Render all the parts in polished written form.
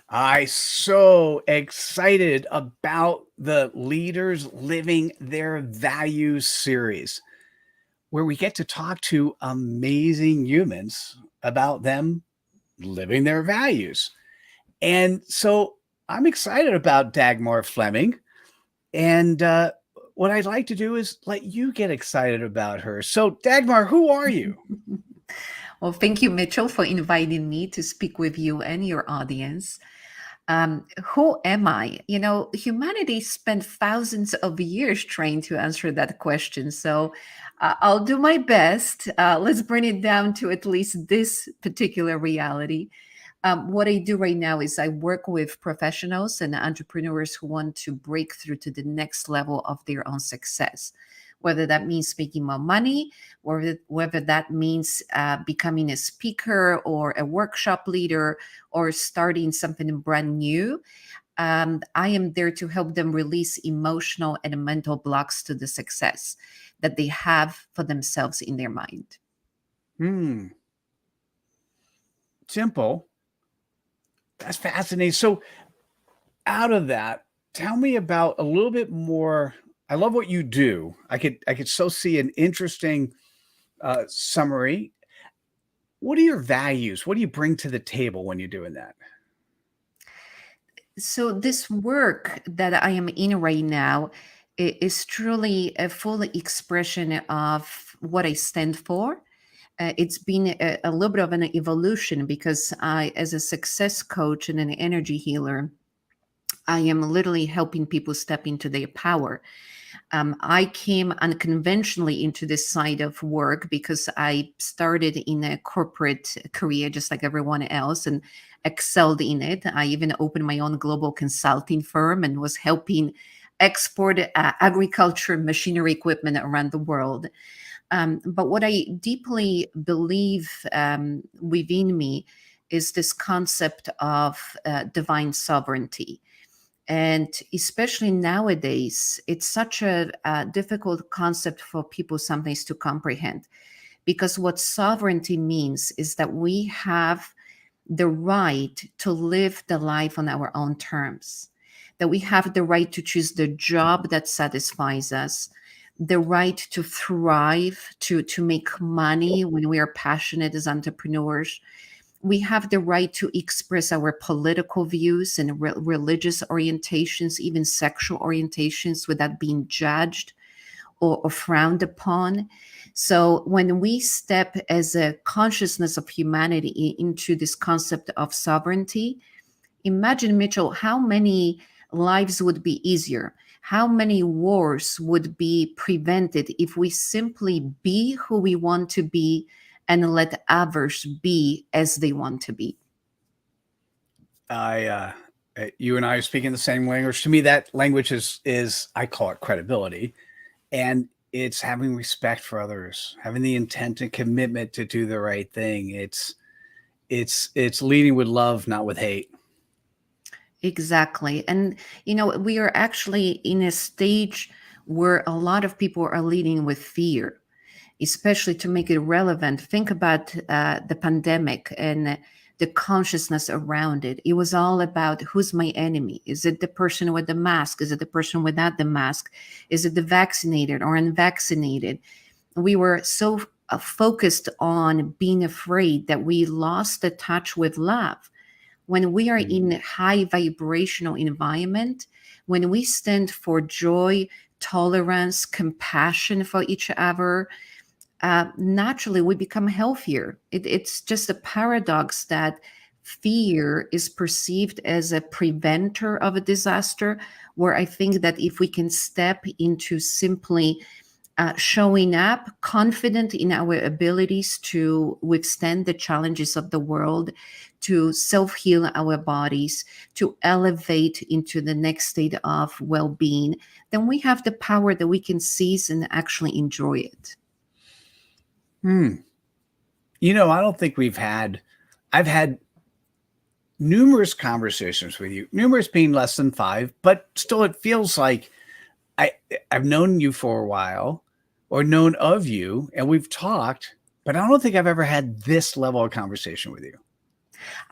I so excited about the Leaders Living Their Values series, where we get to talk to amazing humans about them living their values. And so I'm excited about Dagmar Fleming. And what I'd like to do is let you get excited about her. So, Dagmar, who are you? Well, thank you, Mitchell, for inviting me to speak with you and your audience. Who am I? Humanity spent thousands of years trying to answer that question. So I'll do my best. Let's bring it down to at least this particular reality. What I do right now is I work with professionals and entrepreneurs who want to break through to the next level of their own success, whether that means making more money, or whether that means becoming a speaker or a workshop leader or starting something brand new. I am there to help them release emotional and mental blocks to the success that they have for themselves in their mind. Hmm, simple. That's fascinating. So, out of that, tell me about a little bit more. I love what you do. I could so see an interesting summary. What are your values? What do you bring to the table when you're doing that? So, this work that I am in right now is truly a full expression of what I stand for. It's been a little bit of an evolution because I, as a success coach and an energy healer, I am literally helping people step into their power. I came unconventionally into this side of work because I started in a corporate career, just like everyone else, and excelled in it. I even opened my own global consulting firm and was helping export agriculture machinery equipment around the world. But what I deeply believe within me is this concept of divine sovereignty. And especially nowadays, it's such a difficult concept for people sometimes to comprehend, because what sovereignty means is that we have the right to live the life on our own terms, that we have the right to choose the job that satisfies us, the right to thrive, to make money when we are passionate as entrepreneurs. We have the right to express our political views and religious orientations, even sexual orientations, without being judged or frowned upon. So, when we step as a consciousness of humanity into this concept of sovereignty, imagine, Mitchell, how many lives would be easier? How many wars would be prevented if we simply be who we want to be and let others be as they want to be? I you and I are speaking the same language. To me, that language is I call it credibility, and it's having respect for others, having the intent and commitment to do the right thing. It's leading with love, not with hate. Exactly. And, we are actually in a stage where a lot of people are leading with fear, especially to make it relevant. Think about the pandemic and the consciousness around it. It was all about who's my enemy? Is it the person with the mask? Is it the person without the mask? Is it the vaccinated or unvaccinated? We were so focused on being afraid that we lost the touch with love. When we are in a high vibrational environment, when we stand for joy, tolerance, compassion for each other, naturally we become healthier. It's just a paradox that fear is perceived as a preventer of a disaster, where I think that if we can step into simply showing up confident in our abilities to withstand the challenges of the world, to self heal our bodies, to elevate into the next state of well being, then we have the power that we can seize and actually enjoy it. Hmm. I don't think I've had numerous conversations with you, numerous being less than five, but still, it feels like I I've known you for a while, or known of you, and we've talked, but I don't think I've ever had this level of conversation with you.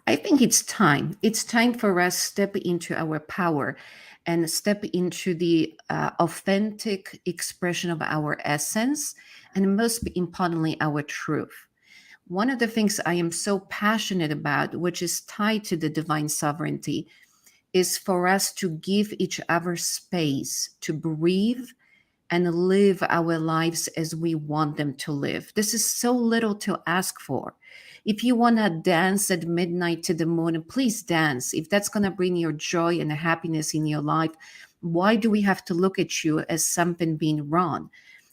I think it's time. It's time for us step into our power and step into the authentic expression of our essence, and most importantly, our truth. One of the things I am so passionate about, which is tied to the divine sovereignty, is for us to give each other space to breathe and live our lives as we want them to live. This is so little to ask for. If you want to dance at midnight to the moon, please dance. If that's going to bring your joy and happiness in your life, why do we have to look at you as something being wrong?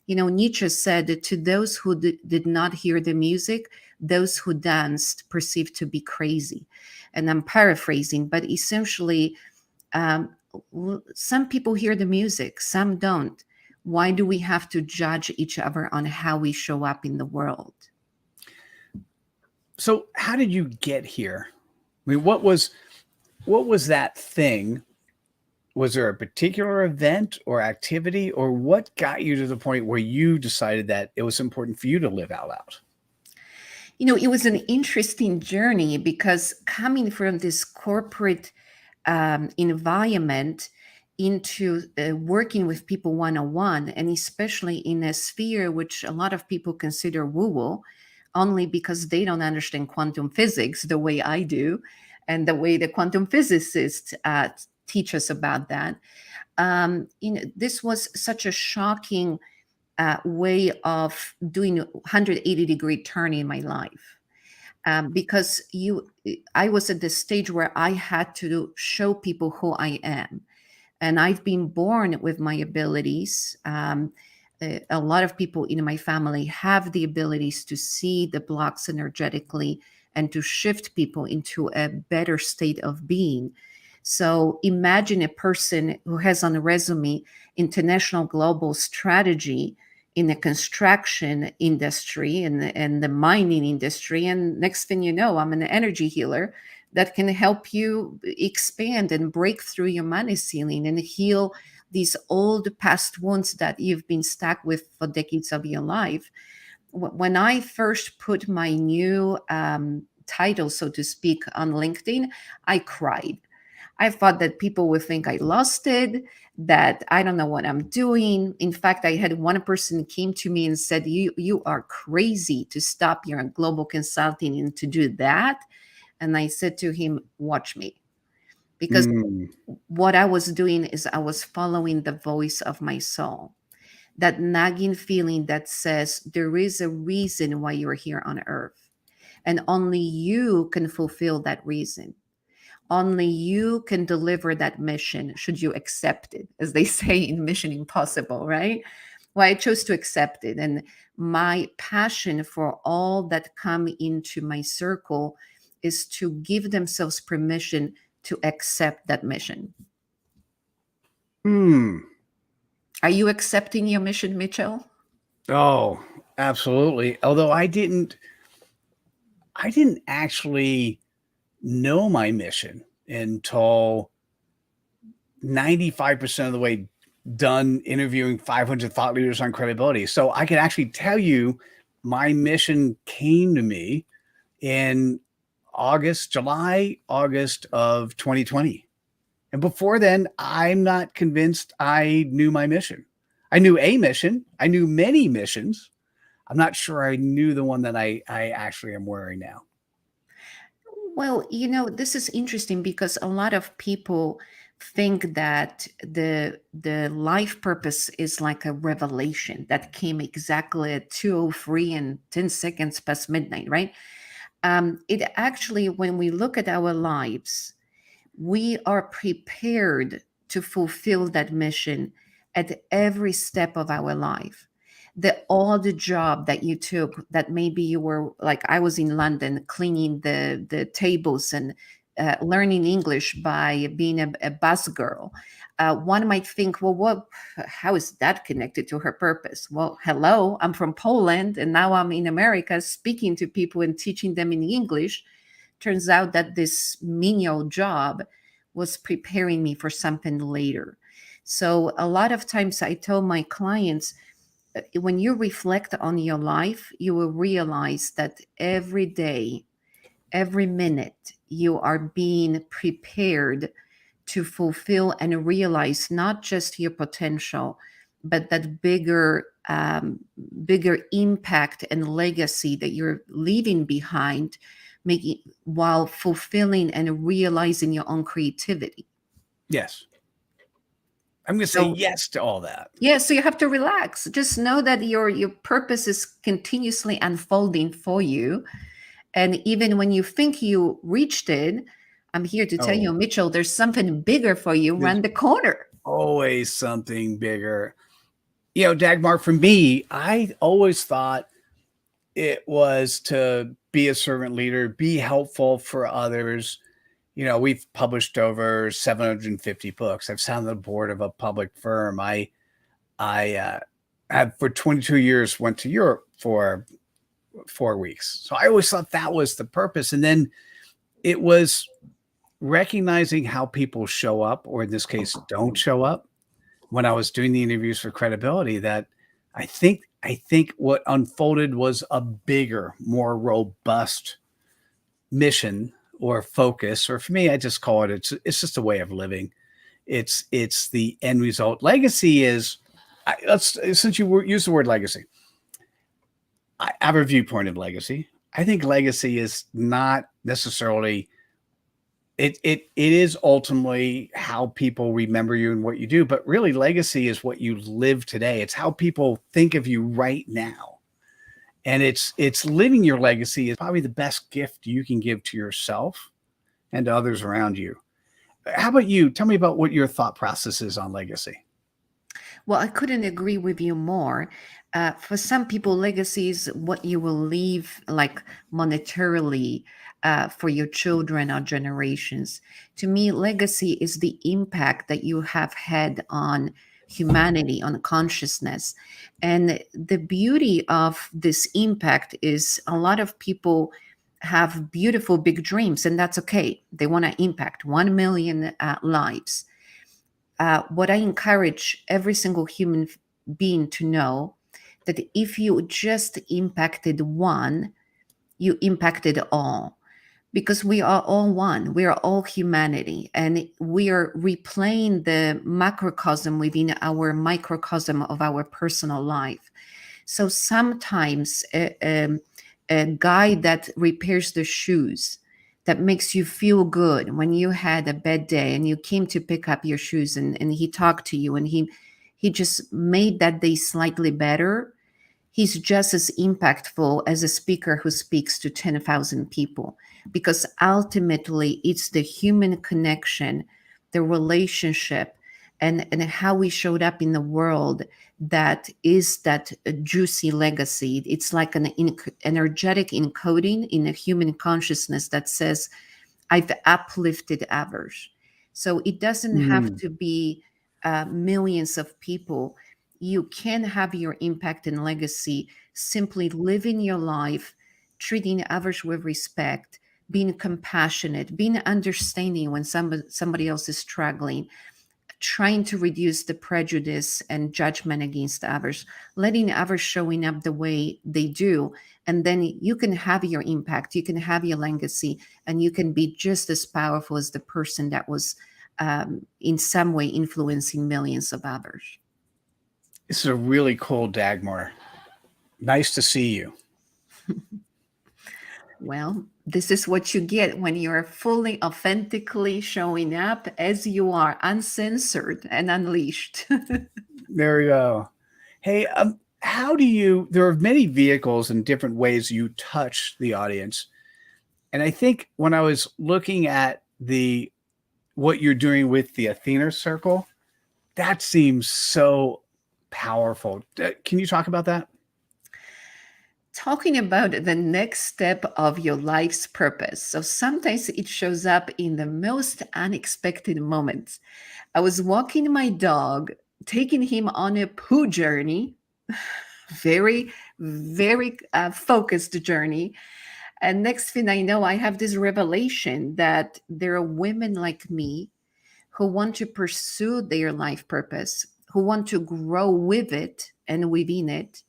You know, Nietzsche said that to those who did not hear the music, those who danced perceived to be crazy. And I'm paraphrasing, but essentially, um, some people hear the music, some don't. Why do we have to judge each other on how we show up in the world? So how did you get here? I mean, what was that thing? Was there a particular event or activity, or what got you to the point where you decided that it was important for you to live out loud? You know, it was an interesting journey because coming from this corporate environment into working with people one on one, and especially in a sphere which a lot of people consider woo woo, only because they don't understand quantum physics the way I do, and the way the quantum physicists teach us about that. You know, this was such a shocking way of doing a 180-degree turn in my life. Because I was at the stage where I had to show people who I am, and I've been born with my abilities. A lot of people in my family have the abilities to see the blocks energetically and to shift people into a better state of being. So imagine a person who has on a resume international global strategy in the construction industry and the mining industry. And next thing you know, I'm an energy healer that can help you expand and break through your money ceiling and heal these old past wounds that you've been stuck with for decades of your life. When I first put my new title, so to speak, on LinkedIn, I cried. I thought that people would think I lost it, that I don't know what I'm doing. In fact, I had one person came to me and said, "You are crazy to stop your global consulting and to do that." And I said to him, "Watch me." Because Mm, what I was doing is I was following the voice of my soul, that nagging feeling that says there is a reason why you're here on earth. And only you can fulfill that reason. Only you can deliver that mission should you accept it, as they say in Mission Impossible, right? Well, I chose to accept it. And my passion for all that come into my circle is to give themselves permission to accept that mission. mm. Are you accepting your mission, Mitchell? Oh, absolutely. Although I didn't actually know my mission until 95% of the way done interviewing 500 thought leaders on credibility. So I can actually tell you my mission came to me in August of 2020. And before then, I'm not convinced I knew my mission. I knew a mission, I knew many missions. I'm not sure I knew the one that I actually am wearing now. Well, you know, this is interesting because a lot of people think that the life purpose is like a revelation that came exactly at 2:03 and 10 seconds past midnight, right? It actually, when we look at our lives, we are prepared to fulfill that mission at every step of our life. The odd job that you took, that maybe you were like I was in London cleaning the tables and learning English by being a bus girl. One might think, well, what? How is that connected to her purpose? Well, hello, I'm from Poland, and now I'm in America speaking to people and teaching them in English. Turns out that this menial job was preparing me for something later. So a lot of times I tell my clients, when you reflect on your life, you will realize that every day every minute you are being prepared to fulfill and realize not just your potential, but that bigger impact and legacy that you're leaving behind, making while fulfilling and realizing your own creativity. Yes. I'm going to say So yes to all that. yeah, so you have to relax. Just know that your purpose is continuously unfolding for you. And even when you think you reached it, I'm here to tell you, Oh, Mitchell, there's something bigger for you there's around the corner. always something bigger. Dagmar, for me, I always thought it was to be a servant leader, be helpful for others. We've published over 750 books. I've sat on the board of a public firm. I have for 22 years went to Europe for 4 weeks. So I always thought that was the purpose. And then it was recognizing how people show up, or in this case, don't show up. When I was doing the interviews for credibility, that I think what unfolded was a bigger, more robust mission or focus, or for me, I just call it's just a way of living. It's the end result. Legacy is, let's since you use the word legacy, I have a viewpoint of legacy. I think legacy is not necessarily it is ultimately how people remember you and what you do, but really legacy is what you live today. It's how people think of you right now. And it's living your legacy is probably the best gift you can give to yourself and to others around you. How about you? Tell me about what your thought process is on legacy. Well, I couldn't agree with you more. For some people, legacy is what you will leave, like monetarily, for your children or generations. To me, legacy is the impact that you have had on humanity, on consciousness. And the beauty of this impact is a lot of people have beautiful big dreams, and that's okay. They want to impact 1 million lives. What I encourage every single human being to know that if you just impacted one, you impacted all, because we are all one. We are all humanity, and we are replaying the macrocosm within our microcosm of our personal life. So sometimes a guy that repairs the shoes, that makes you feel good when you had a bad day and you came to pick up your shoes, and he talked to you, and he just made that day slightly better. He's just as impactful as a speaker who speaks to 10,000 people, because ultimately it's the human connection, the relationship, and how we showed up in the world that is that juicy legacy. It's like an energetic encoding in a human consciousness that says, I've uplifted others. So it doesn't have Mm. to be millions of people. You can have your impact and legacy simply living your life, treating others with respect, being compassionate, being understanding when somebody else is struggling, trying to reduce the prejudice and judgment against others, letting others showing up the way they do. And then you can have your impact, you can have your legacy, and you can be just as powerful as the person that was in some way influencing millions of others. This is a really cool Dagmar. Nice to see you. Well, this is what you get when you're fully authentically showing up as you are, uncensored and unleashed. There you go. Hey, how do you? There are many vehicles and different ways you touch the audience, and I think when I was looking at the what you're doing with the Athena Circle, that seems so powerful. Can you talk about that? Talking about the next step of your life's purpose. So sometimes it shows up in the most unexpected moments. I was walking my dog, taking him on a poo journey, very, very focused journey. And next thing I know, I have this revelation that there are women like me who want to pursue their life purpose, who want to grow with it and within it,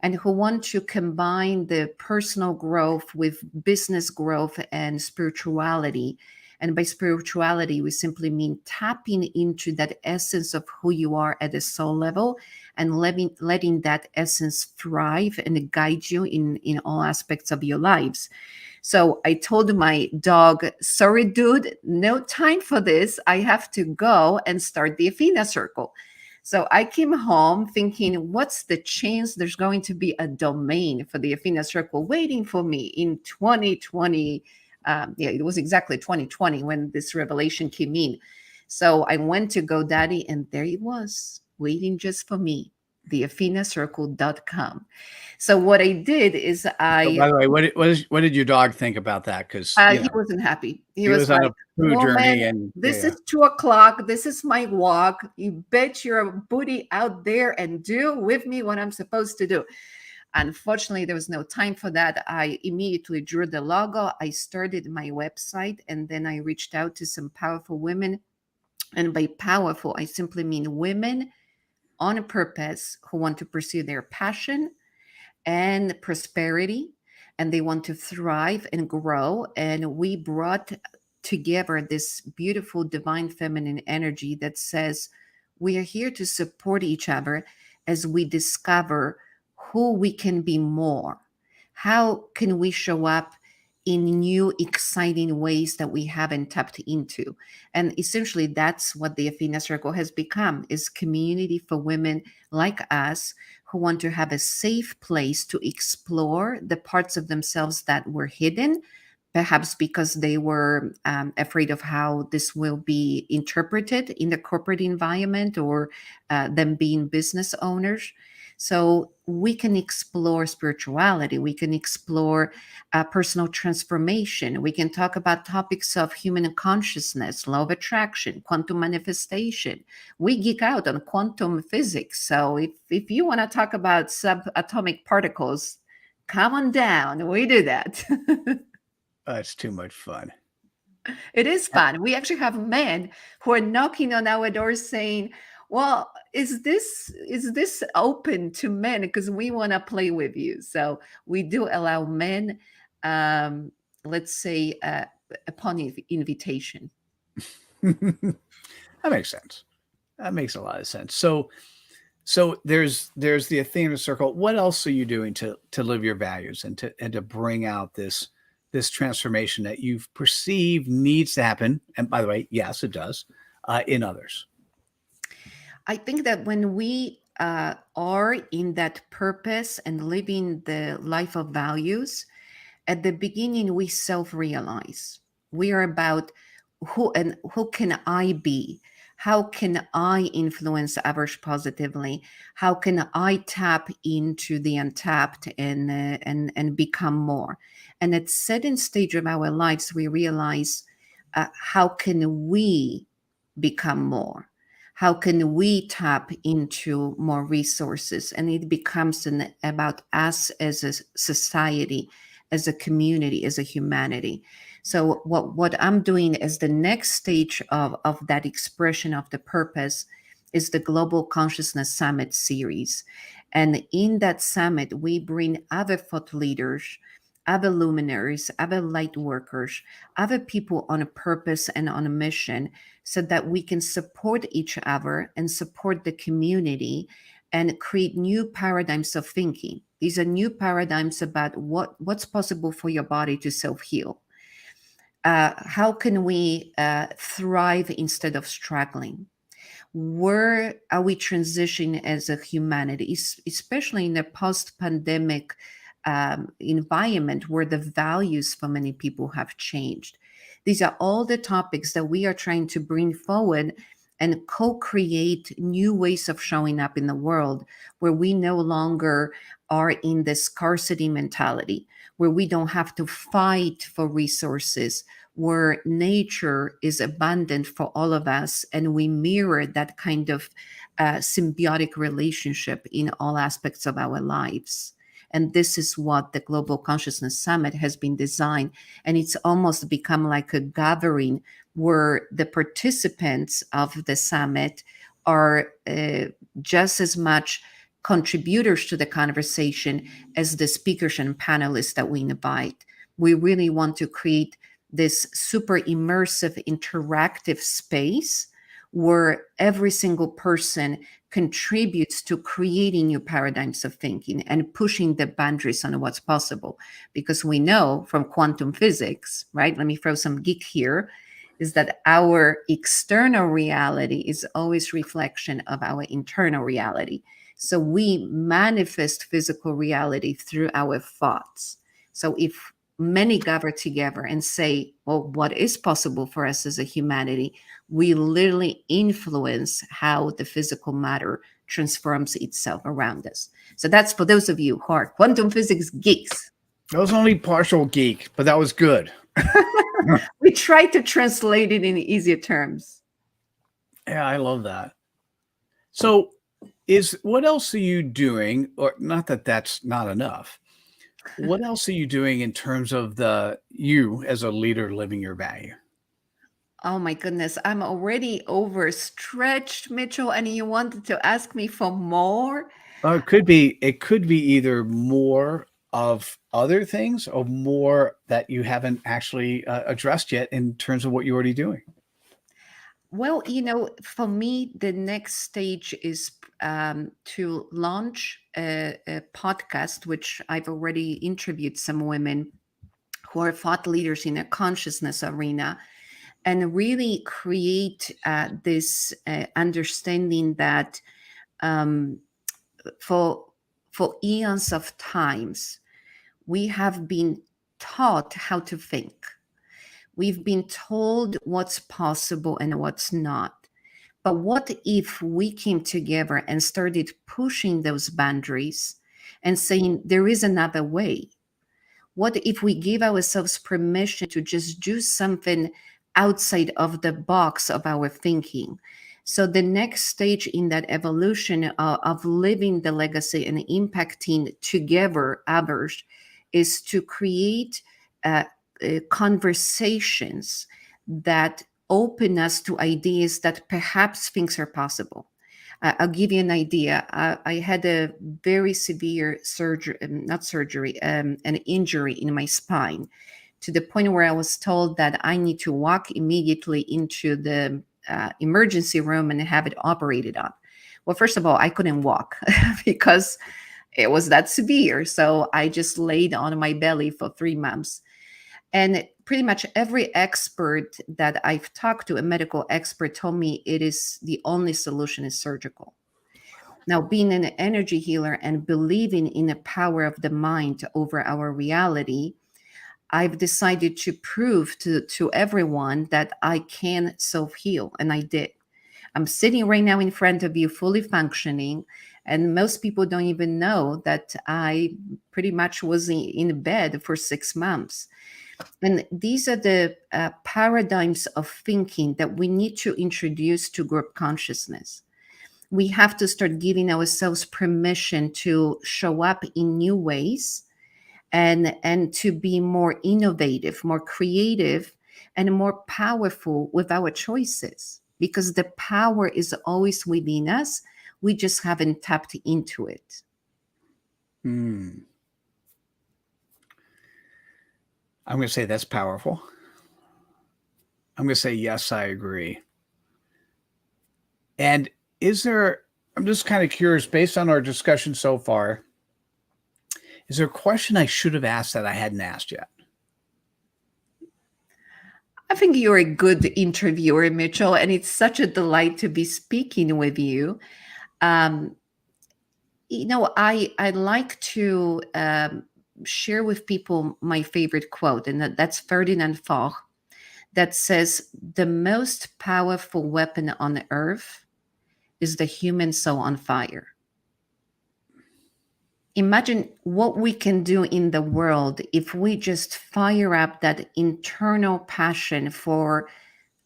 and who want to combine the personal growth with business growth and spirituality. And by spirituality, we simply mean tapping into that essence of who you are at a soul level and letting that essence thrive and guide you in all aspects of your lives. So I told my dog, sorry, dude, no time for this. I have to go and start the Athena Circle. So I came home thinking, what's the chance there's going to be a domain for the Athena Circle waiting for me in 2020? Yeah, it was exactly 2020 when this revelation came in. So I went to GoDaddy and there it was, waiting just for me, the athenacircle.com. So what I did is So I by the way, what did your dog think about that? Because he wasn't happy. He he was was on like, a food "Woman, journey, and this yeah, is 2 o'clock. This is my walk. You bet your booty out there and do with me what I'm supposed to do." Unfortunately, there was no time for that. I immediately drew the logo. I started my website, and then I reached out to some powerful women. And by powerful, I simply mean women on a purpose who want to pursue their passion and prosperity, and they want to thrive and grow. And we brought together this beautiful divine feminine energy that says we are here to support each other as we discover who we can be more. How can we show up in new, exciting ways that we haven't tapped into? And essentially, that's what the Athena Circle has become: is community for women like us who want to have a safe place to explore the parts of themselves that were hidden, perhaps because they were afraid of how this will be interpreted in the corporate environment, or them being business owners. So we can explore spirituality, we can explore personal transformation, we can talk about topics of human consciousness, law of attraction, quantum manifestation. We geek out on quantum physics. So if you want to talk about subatomic particles, come on down. We do that. it's too much fun. It is fun. We actually have men who are knocking on our doors saying, "Well, is this open to men? Because we want to play with you." So we do allow men, um, let's say, upon invitation. That makes sense. That makes a lot of sense. So there's the Athena Circle. What else are you doing to live your values and to bring out this transformation that you've perceived needs to happen? And by the way, yes, it does, in others. I think that when we are in that purpose and living the life of values, at the beginning we self-realize we are about who can I be, how can I influence others positively, how can I tap into the untapped and become more. And at certain stage of our lives we realize, how can we become more, how can we tap into more resources, and it becomes about us as a society, as a community, as a humanity. So what I'm doing as the next stage of that expression of the purpose is the Global Consciousness Summit series. And in that summit, we bring other thought leaders, other luminaries, other light workers, other people on a purpose and on a mission, so that we can support each other and support the community and create new paradigms of thinking. These are new paradigms about what's possible for your body to self-heal. How can we thrive instead of struggling? Where are we transitioning as a humanity, especially in a post-pandemic environment where the values for many people have changed? These are all the topics that we are trying to bring forward and co-create new ways of showing up in the world, where we no longer are in the scarcity mentality, where we don't have to fight for resources, where nature is abundant for all of us, and we mirror that kind of symbiotic relationship in all aspects of our lives. And this is what the Global Consciousness Summit has been designed. And it's almost become like a gathering where the participants of the summit are just as much contributors to the conversation as the speakers and panelists that we invite. We really want to create this super immersive, interactive space where every single person contributes to creating new paradigms of thinking and pushing the boundaries on what's possible. Because we know from quantum physics, right? Let me throw some geek here, is that our external reality is always reflection of our internal reality. So we manifest physical reality through our thoughts. So if many gather together and say, well, what is possible for us as a humanity, we literally influence how the physical matter transforms itself around us. So that's for those of you who are quantum physics geeks. That was only partial geek, but that was good. We try to translate it in easier terms. Yeah, I love that. So, what else are you doing? Or not that that's not enough. What else are you doing in terms of you as a leader living your value? Oh my goodness, I'm already overstretched, Mitchell, and you wanted to ask me for more? It could be either more of other things or more that you haven't actually addressed yet in terms of what you're already doing. Well, for me, the next stage is to launch a podcast, which I've already interviewed some women who are thought leaders in a consciousness arena, and really create this understanding that um, for eons of times we have been taught how to think. We've been told what's possible and what's not. But what if we came together and started pushing those boundaries and saying there is another way? What if we give ourselves permission to just do something outside of the box of our thinking? So, the next stage in that evolution of living the legacy and impacting together others is to create uh, conversations that open us to ideas that perhaps things are possible. I'll give you an idea. I had a very severe surgery, not surgery, an injury in my spine, to the point where I was told that I need to walk immediately into the emergency room and have it operated on. Well, first of all, I couldn't walk because it was that severe. So I just laid on my belly for 3 months. And pretty much every expert that I've talked to, a medical expert, told me it is the only solution is surgical. Now, being an energy healer and believing in the power of the mind over our reality, I've decided to prove to everyone that I can self heal. And I did. I'm sitting right now in front of you, fully functioning. And most people don't even know that I pretty much was in bed for 6 months. And these are the paradigms of thinking that we need to introduce to group consciousness. We have to start giving ourselves permission to show up in new ways and to be more innovative, more creative, and more powerful with our choices, because the power is always within us. We just haven't tapped into it. Hmm. I'm going to say that's powerful. I'm going to say, yes, I agree. And I'm just kind of curious, based on our discussion so far, is there a question I should have asked that I hadn't asked yet? I think you're a good interviewer, Mitchell, and it's such a delight to be speaking with you. Um, I like to share with people my favorite quote, and that's Ferdinand Foch, that says, "The most powerful weapon on earth is the human soul on fire." Imagine what we can do in the world if we just fire up that internal passion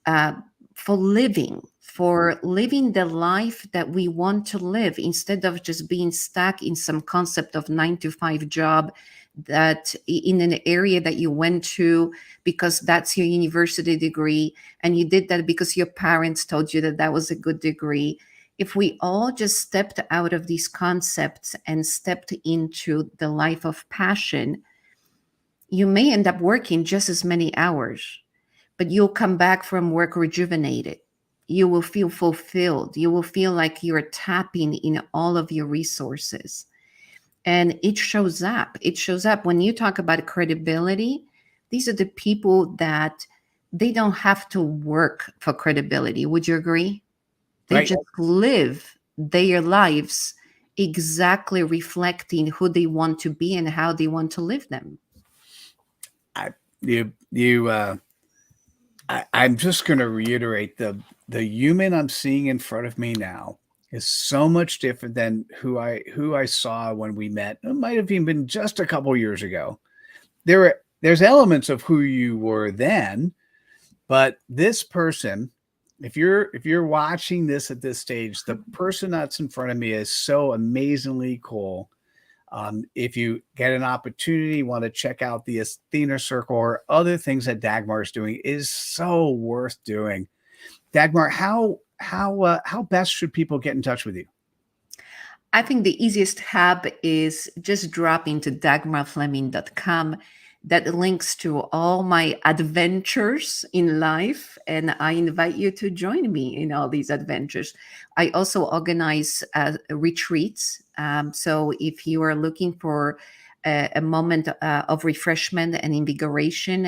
uh, for living the life that we want to live, instead of just being stuck in some concept of 9 to 5 job that in an area that you went to because that's your university degree, and you did that because your parents told you that that was a good degree. if we all just stepped out of these concepts and stepped into the life of passion, you may end up working just as many hours, but you'll come back from work rejuvenated. You will feel fulfilled. You will feel like you're tapping in all of your resources. And it shows up. It shows up when you talk about credibility. These are the people that they don't have to work for credibility. Would you agree? They Right. just live their lives exactly reflecting who they want to be and how they want to live them. I, I'm just going to reiterate the human I'm seeing in front of me now is so much different than who I saw when we met. It might have even been just a couple years ago. There's elements of who you were then, but this person, if you're watching this at this stage, the person that's in front of me is so amazingly cool. If you get an opportunity, want to check out the Athena Circle or other things that Dagmar is doing, is so worth doing. Dagmar, how best should people get in touch with you? I think the easiest hub is just drop into dagmarfleming.com. That links to all my adventures in life, and I invite you to join me in all these adventures. I also organize retreats. So if you are looking for a moment of refreshment and invigoration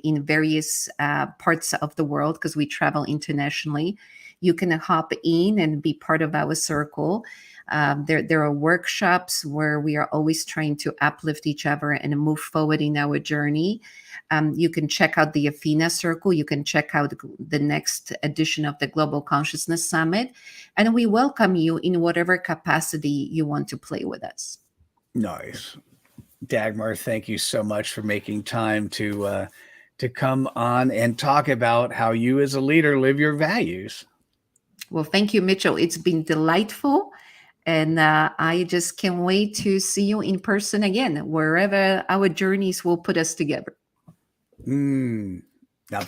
in various parts of the world, because we travel internationally, you can hop in and be part of our circle. There are workshops where we are always trying to uplift each other and move forward in our journey. You can check out the Athena Circle. You can check out the next edition of the Global Consciousness Summit. And we welcome you in whatever capacity you want to play with us. Nice. Dagmar, thank you so much for making time to come on and talk about how you as a leader live your values. Well, thank you, Mitchell. It's been delightful. And I just can't wait to see you in person again, wherever our journeys will put us together. Now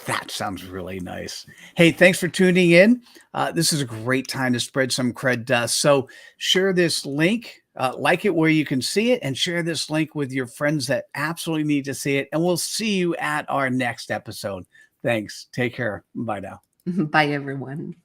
that sounds really nice. Hey, thanks for tuning in. This is a great time to spread some cred dust. So share this link, like it where you can see it, and share this link with your friends that absolutely need to see it. And we'll see you at our next episode. Thanks. Take care. Bye now. Bye, everyone.